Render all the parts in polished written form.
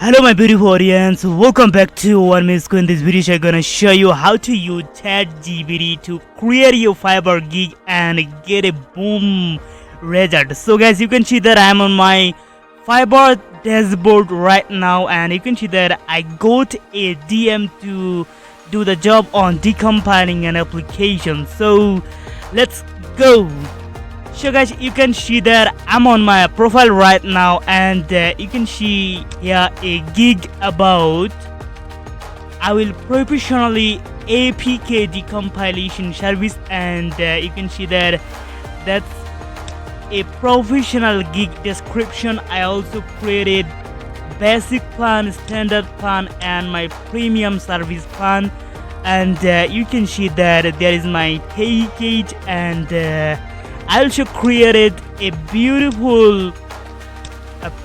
Hello my beautiful audience, welcome back to One Minute School. In this video I'm gonna show you how to use Chatgpt to create your Fiverr gig and get a boom result. So guys, you can see that I'm on my Fiverr dashboard right now, and you can see that I got a DM to do the job on decompiling an application. So let's go. So guys, you can see that I'm on my profile right now, and you can see here a gig about I will professionally APK decompilation service, and you can see that that's a professional gig description. I also created basic plan, standard plan, and my premium service plan, and you can see that there is my package, and I also created a beautiful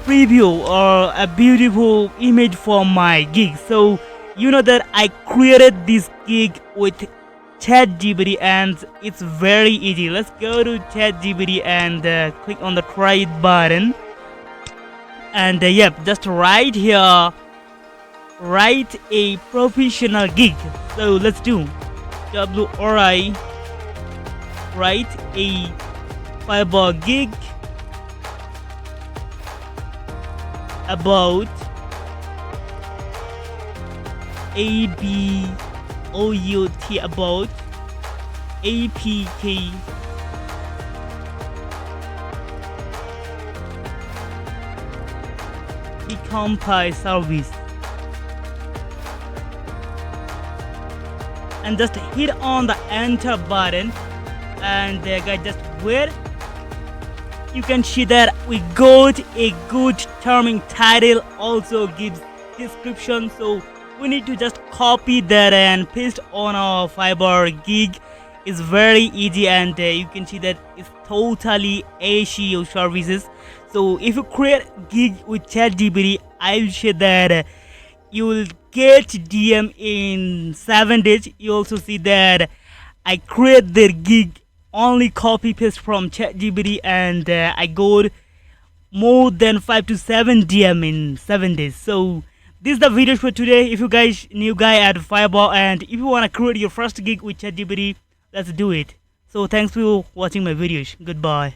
preview or a beautiful image for my gig. So you know that I created this gig with Chatgpt, and it's very easy. Let's go to Chatgpt and click on the try it button, and yep, just right here write a professional gig. So let's do WRI write a Fiverr gig about ABOUT about APK decompile service, and just hit on the enter button, and guys, just wait. You can see that we got a good terming title, also gives description. So we need to just copy that and paste on our Fiverr gig. It's very easy, and you can see that it's totally SEO services. So if you create gig with Chatgpt, I'll say that you will get DM in 7 days. You also see that I create the gig only copy paste from Chatgpt, and I got more than 5 to 7 DM in 7 days. So this is the video for today. If you guys new guy at Fiverr, and if you want to create your first gig with Chatgpt, let's do it. So thanks for watching my videos. Goodbye.